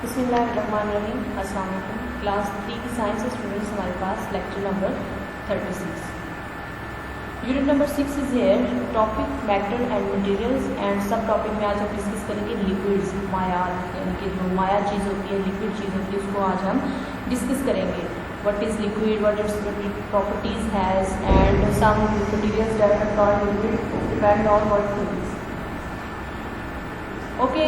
बिस्मिल्लाहिर्रहमानिर्रहीम। अस्सलाम वालेकुम। क्लास 3 की साइंस स्टूडेंट्स हमारे पास lecture number 36। Unit number 6 is here. Topic matter and materials and सब टॉपिक में आज हम डिस्कस करेंगे लिक्विड्स, मायात, यानी कि जो माया चीज़ होती है, लिक्विड चीज़ होती है, उसको आज हम डिस्कस करेंगे। What is liquid, what its properties has and some materials that are called liquid depend on what it is. Okay,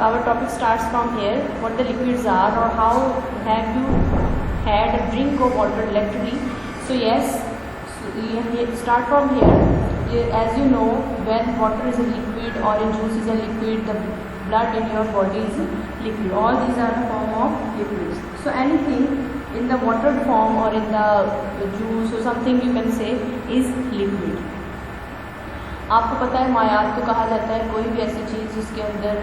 our topic starts from here. What the liquids are, or how have you had a drink of water lately? So yes, start from here. As you know, when water is a liquid, orange juice is a liquid, the blood in your body is liquid. All these are a form of liquids. So anything in the water form or in the juice or something you can say is liquid. आपको पता है मायात को कहा जाता है कोई भी ऐसी चीज़ जिसके अंदर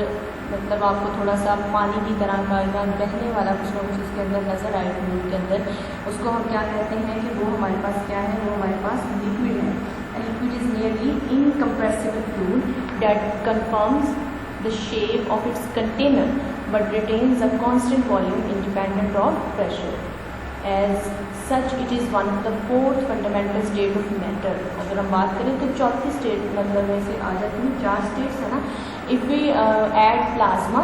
मतलब आपको थोड़ा सा पानी की तरह का या बहने वाला कुछ ना कुछ उसके अंदर नज़र आए फ्लूइड के अंदर, उसको हम क्या कहते हैं कि वो हमारे पास क्या है, वो हमारे पास लिक्विड है। Liquid is nearly incompressible fluid that confirms the shape of its container but retains a constant volume independent of pressure. As such it is one of the fourth fundamental state of matter. अगर हम बात करें तो चौथी state मतलब में से आ जाती हैं, 4 स्टेट्स है ना। If we add plasma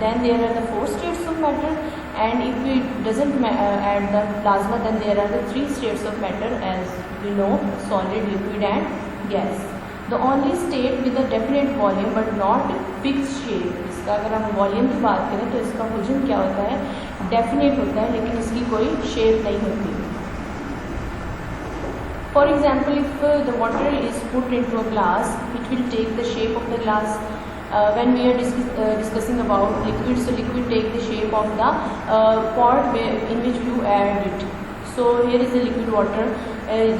then there are the 4 states of matter, and if we doesn't add the plasma then there are the 3 states of matter as we know, solid, liquid and gas. The only state with a definite volume but not fix shape. इसका अगर हम volume की बात करें तो इसका वजन क्या होता है, डेफिनेट होता है, लेकिन इसकी कोई शेप नहीं होती। For example, if the water is put into a glass, it will take the shape of the glass. When we are discussing about liquid, so liquid take the shape of the pot in which you add it. So here is the liquid water.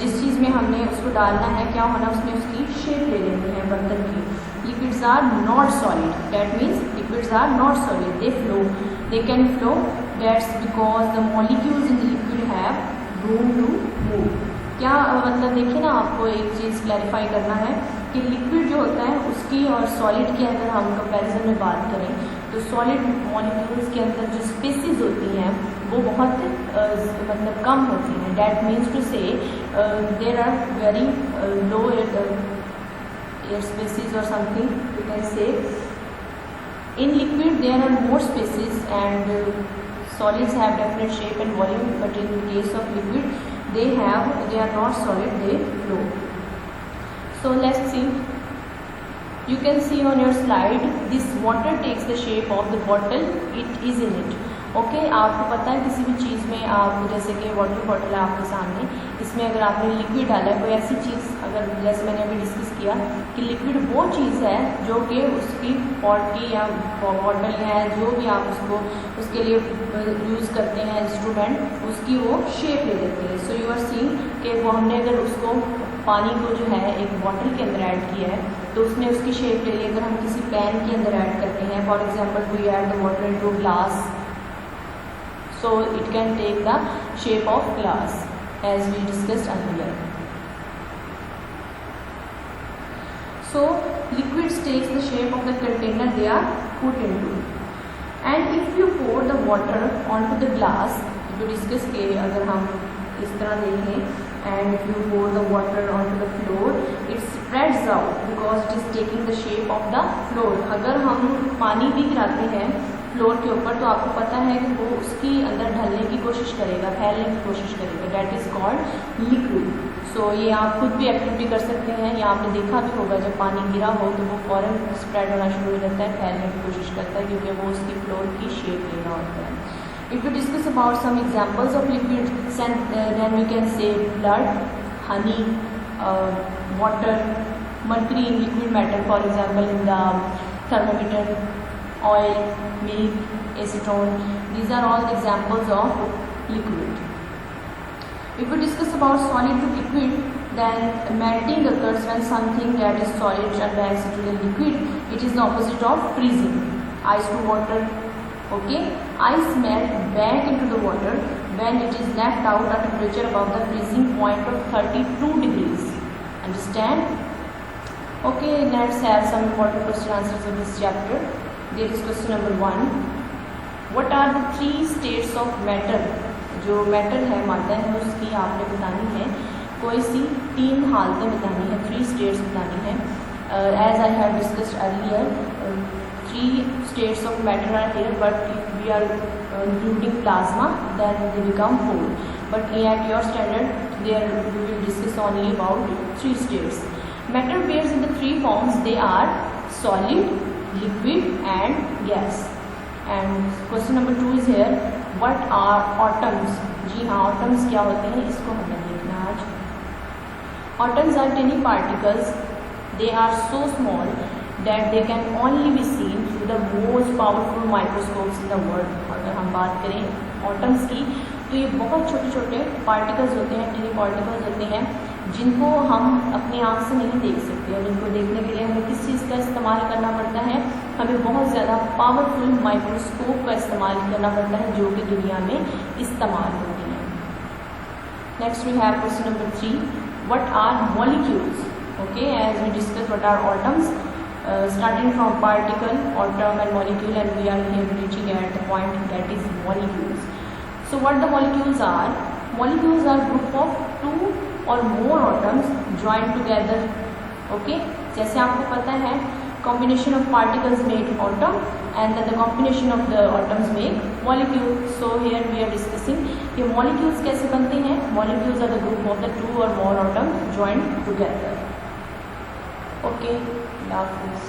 जिस चीज़ में हमने उसको डालना है, क्या होना, उसने उसकी शेप ले लेनी है बर्तन की। Liquids are not solid. That means liquids are not solid. They flow. They can flow. That's because the molecules in the liquid have room to move. क्या मतलब देखिए ना, आपको एक चीज़ क्लैरिफाई करना है कि लिक्विड जो होता है उसकी और सॉलिड की अगर हम कंपैरिजन में बात करें तो सॉलिड मॉलिक्यूल्स के अंदर जो स्पेसिस होती हैं वो बहुत मतलब कम होती हैं। That means to say there are very low air spaces और something you can say. In liquid there are more spaces and solids have definite shape and volume, but in the case of liquid they are not solid, they flow. So let's see, you can see on your slide this water takes the shape of the bottle it is in it. Okay, आपको पता है किसी भी चीज़ में आप जैसे कि water bottle है आपके सामने, इसमें अगर आपने लिक्विड डाला है, कोई ऐसी चीज़ अगर जैसे मैंने अभी डिस्कस किया कि लिक्विड वो चीज़ है जो कि उसकी पॉट की या बॉटल है, जो भी आप उसको उसके लिए यूज़ करते हैं इंस्ट्रूमेंट, उसकी वो शेप ले लेती है। सो यू आर सीइंग कि वो हमने अगर उसको पानी को जो है एक बॉटल के अंदर ऐड किया है तो उसने उसकी शेप ले ली। अगर हम किसी पैन के अंदर ऐड करते हैं, for example we add the water into glass, so it can take the shape of glass as we discussed earlier. So liquids takes the shape of the container they are put into, and if you pour the water onto the glass, जो discuss किए अगर हम इस तरह देखें, and if you pour the water onto the floor it spreads out because it is taking the shape of the floor. अगर हम पानी भी गिराते हैं फ्लोर के ऊपर तो आपको पता है कि वो उसकी अंदर ढलने की कोशिश करेगा, फैलने की कोशिश करेगा। That is called liquid. So ये आप खुद भी एक्टिविटी कर सकते हैं, या आपने देखा भी होगा जब पानी गिरा हो तो वो फ़ौरन स्प्रेड होना शुरू हो जाता है, फैलने की कोशिश करता है, क्योंकि वो उसकी फ्लोर की शेप ले रहा होता है। If you discuss about some examples of liquid then we can say blood, honey, water, mercury in liquid matter, for example in the thermometer, oil, milk, acetone. These are all examples of liquid. If we discuss about solid to liquid, then melting occurs when something that is solid advances to the liquid. It is the opposite of freezing. Ice to water. Okay, ice melt back into the water when it is left out at a temperature above the freezing point of 32 degrees. Understand? Okay, let's have some important question answers of this chapter. There is question number 1. What are the 3 states of matter, जो matter है मादा है उसकी आपने बतानी है कोई सी 3 हालतें बतानी है, 3 स्टेट्स बतानी है. As I have discussed earlier 3 states of matter are here, but if we are including plasma then they become 4, but at your standard there we will discuss only about 3 states. Matter appears in the 3 forms, they are solid, liquid and gas. And question number 2 is here, what are atoms? जी हाँ, atoms क्या होते हैं इसको हमें देखना आज. Atoms are tiny particles, they are so small that they can only be seen through the most powerful microscopes in the world. अगर हम बात करें एटम्स की तो ये बहुत छोटे छोटे पार्टिकल्स होते हैं, टिनी पार्टिकल्स होते हैं जिनको हम अपनी आँख से नहीं देख सकते, और इनको देखने के लिए हमें किस चीज़ का इस्तेमाल करना पड़ता है, हमें बहुत ज़्यादा पावरफुल माइक्रोस्कोप का इस्तेमाल करना पड़ता है जो कि दुनिया में इस्तेमाल होती है. Next we have question number 3, what are molecules. Okay, as we discuss what are atoms, starting from particle, atom and molecule, and we are here reaching at the point that is molecules. So what the molecules are? Molecules are group of 2 or more atoms joined together. Okay, जैसे आपको पता है combination of particles make atom and then the combination of the atoms make molecule. So here we are discussing कि molecules कैसे बनते हैं. Molecules are the group of the 2 or more atoms joined together. Okay, love this.